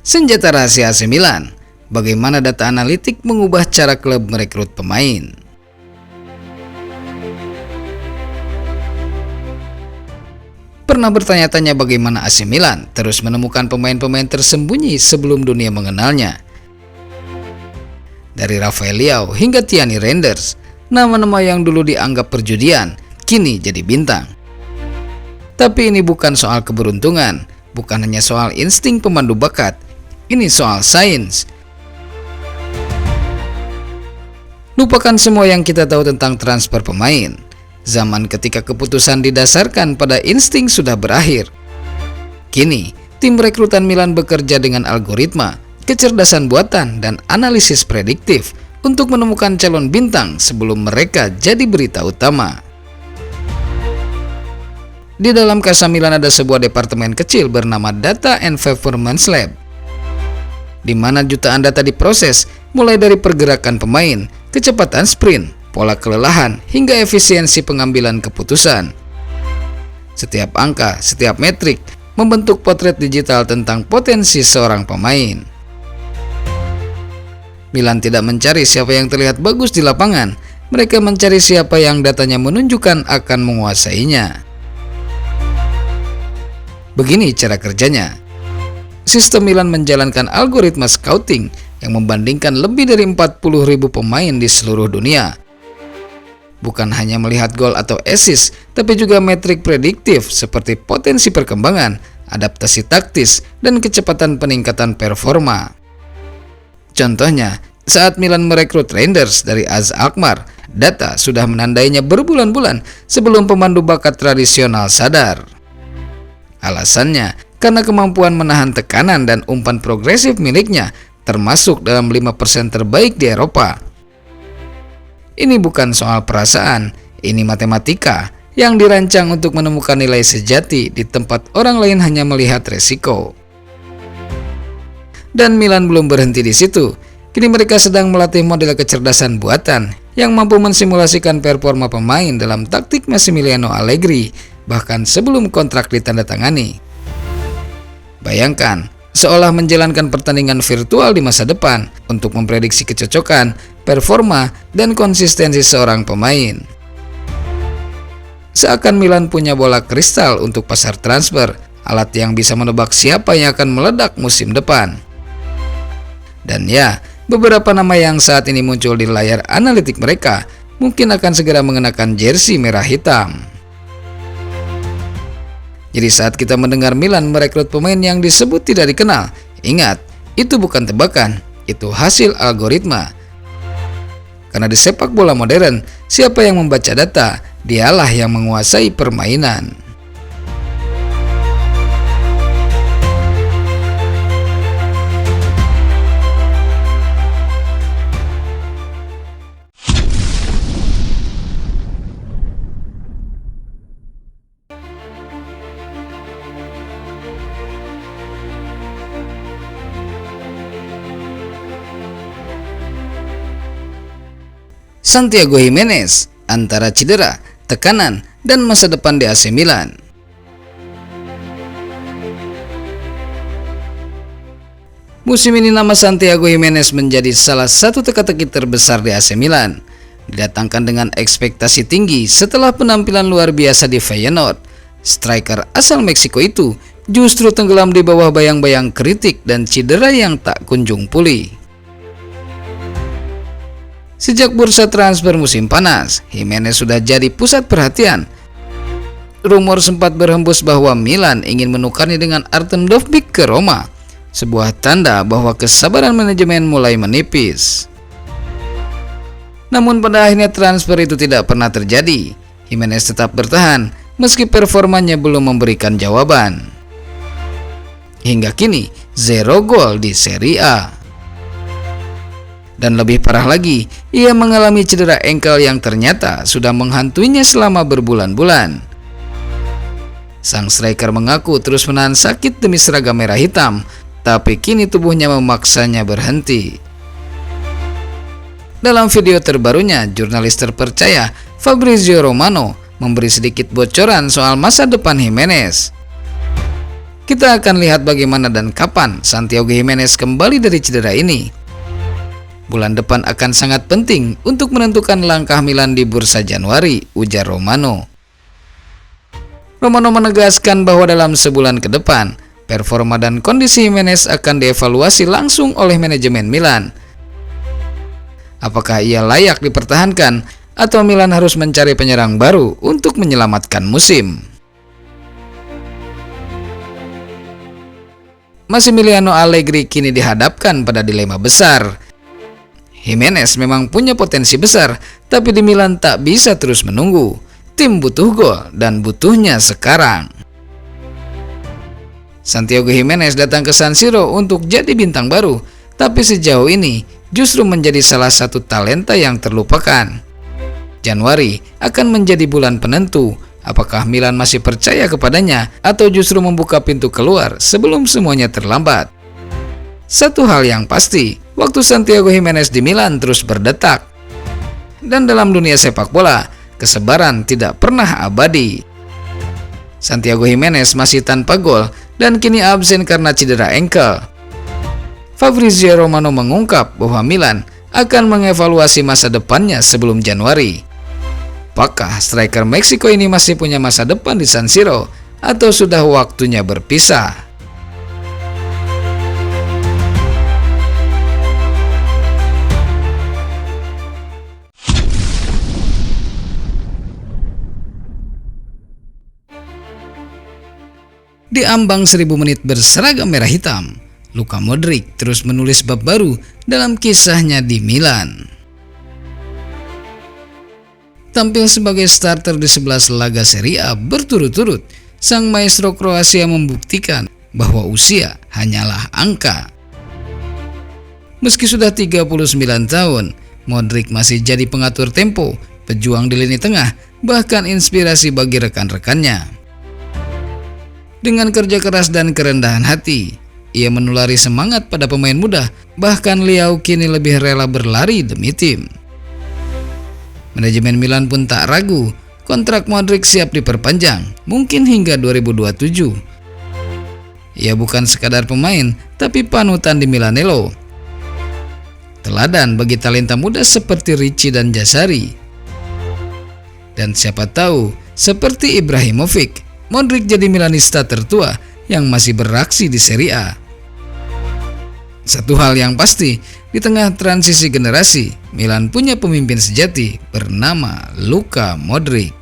Senjata rahasia AC Milan. Bagaimana data analitik mengubah cara klub merekrut pemain? Pernah bertanya-tanya bagaimana AC Milan terus menemukan pemain-pemain tersembunyi sebelum dunia mengenalnya? Dari Rafael Leao hingga Tierney Reinders, nama-nama yang dulu dianggap perjudian, kini jadi bintang. Tapi ini bukan soal keberuntungan, bukan hanya soal insting pemandu bakat, ini soal sains. Lupakan semua yang kita tahu tentang transfer pemain. Zaman ketika keputusan didasarkan pada insting sudah berakhir. Kini, tim rekrutan Milan bekerja dengan algoritma, kecerdasan buatan, dan analisis prediktif untuk menemukan calon bintang sebelum mereka jadi berita utama. Di dalam Casa Milan ada sebuah departemen kecil bernama Data and Performance Lab, di mana jutaan data diproses mulai dari pergerakan pemain, kecepatan sprint, pola kelelahan, hingga efisiensi pengambilan keputusan. Setiap angka, setiap metrik membentuk potret digital tentang potensi seorang pemain. Milan tidak mencari siapa yang terlihat bagus di lapangan, mereka mencari siapa yang datanya menunjukkan akan menguasainya. Begini cara kerjanya. Sistem Milan menjalankan algoritma scouting yang membandingkan lebih dari 40.000 pemain di seluruh dunia. Bukan hanya melihat gol atau assist, tapi juga metrik prediktif seperti potensi perkembangan, adaptasi taktis, dan kecepatan peningkatan performa. Contohnya, saat Milan merekrut Reinders dari AZ Alkmaar, data sudah menandainya berbulan-bulan sebelum pemandu bakat tradisional sadar. Alasannya, karena kemampuan menahan tekanan dan umpan progresif miliknya termasuk dalam 5% terbaik di Eropa. Ini bukan soal perasaan, ini matematika yang dirancang untuk menemukan nilai sejati di tempat orang lain hanya melihat resiko. Dan Milan belum berhenti di situ. Kini mereka sedang melatih model kecerdasan buatan yang mampu mensimulasikan performa pemain dalam taktik Massimiliano Allegri, bahkan sebelum kontrak ditandatangani. Bayangkan, seolah menjalankan pertandingan virtual di masa depan untuk memprediksi kecocokan, performa, dan konsistensi seorang pemain. Seakan Milan punya bola kristal untuk pasar transfer, alat yang bisa menebak siapa yang akan meledak musim depan. Dan ya, beberapa nama yang saat ini muncul di layar analitik mereka mungkin akan segera mengenakan jersey merah hitam. Jadi saat kita mendengar Milan merekrut pemain yang disebut tidak dikenal, ingat, itu bukan tebakan, itu hasil algoritma. Karena di sepak bola modern, siapa yang membaca data, dialah yang menguasai permainan. Santiago Giménez, antara cedera, tekanan, dan masa depan di AC Milan. Musim ini nama Santiago Giménez menjadi salah satu teka-teki terbesar di AC Milan. Didatangkan dengan ekspektasi tinggi setelah penampilan luar biasa di Feyenoord, striker asal Meksiko itu justru tenggelam di bawah bayang-bayang kritik dan cedera yang tak kunjung pulih. Sejak bursa transfer musim panas, Giménez sudah jadi pusat perhatian. Rumor sempat berhembus bahwa Milan ingin menukarnya dengan Artem Dovbyk ke Roma, sebuah tanda bahwa kesabaran manajemen mulai menipis. Namun pada akhirnya transfer itu tidak pernah terjadi. Giménez tetap bertahan meski performanya belum memberikan jawaban. Hingga kini, 0 gol di Serie A. Dan lebih parah lagi, ia mengalami cedera engkel yang ternyata sudah menghantuinya selama berbulan-bulan. Sang striker mengaku terus menahan sakit demi seragam merah hitam, tapi kini tubuhnya memaksanya berhenti. Dalam video terbarunya, jurnalis terpercaya Fabrizio Romano memberi sedikit bocoran soal masa depan Giménez. Kita akan lihat bagaimana dan kapan Santiago Gimenez kembali dari cedera ini. Bulan depan akan sangat penting untuk menentukan langkah Milan di bursa Januari, ujar Romano. Romano menegaskan bahwa dalam sebulan ke depan, performa dan kondisi Gimenez akan dievaluasi langsung oleh manajemen Milan. Apakah ia layak dipertahankan atau Milan harus mencari penyerang baru untuk menyelamatkan musim? Massimiliano Allegri kini dihadapkan pada dilema besar. Gimenez memang punya potensi besar, tapi di Milan tak bisa terus menunggu. Tim butuh gol dan butuhnya sekarang. Santiago Gimenez datang ke San Siro untuk jadi bintang baru, tapi sejauh ini justru menjadi salah satu talenta yang terlupakan. Januari akan menjadi bulan penentu. Apakah Milan masih percaya kepadanya atau justru membuka pintu keluar sebelum semuanya terlambat? Satu hal yang pasti, waktu Santiago Gimenez di Milan terus berdetak. Dan dalam dunia sepak bola, kesabaran tidak pernah abadi. Santiago Gimenez masih tanpa gol dan kini absen karena cedera engkel. Fabrizio Romano mengungkap bahwa Milan akan mengevaluasi masa depannya sebelum Januari. Apakah striker Meksiko ini masih punya masa depan di San Siro atau sudah waktunya berpisah? Di ambang 1000 menit berseragam merah hitam, Luka Modric terus menulis bab baru dalam kisahnya di Milan. Tampil sebagai starter di 11 laga Serie A berturut-turut, sang maestro Kroasia membuktikan bahwa usia hanyalah angka. Meski sudah 39 tahun, Modric masih jadi pengatur tempo, pejuang di lini tengah, bahkan inspirasi bagi rekan-rekannya. Dengan kerja keras dan kerendahan hati, ia menulari semangat pada pemain muda, bahkan Leao kini lebih rela berlari demi tim. Manajemen Milan pun tak ragu, kontrak Modric siap diperpanjang, mungkin hingga 2027. Ia bukan sekadar pemain, tapi panutan di Milanello. Teladan bagi talenta muda seperti Ricci dan Jasari. Dan siapa tahu, seperti Ibrahimovic, Modric jadi Milanista tertua yang masih beraksi di Serie A. Satu hal yang pasti, di tengah transisi generasi, Milan punya pemimpin sejati bernama Luka Modric.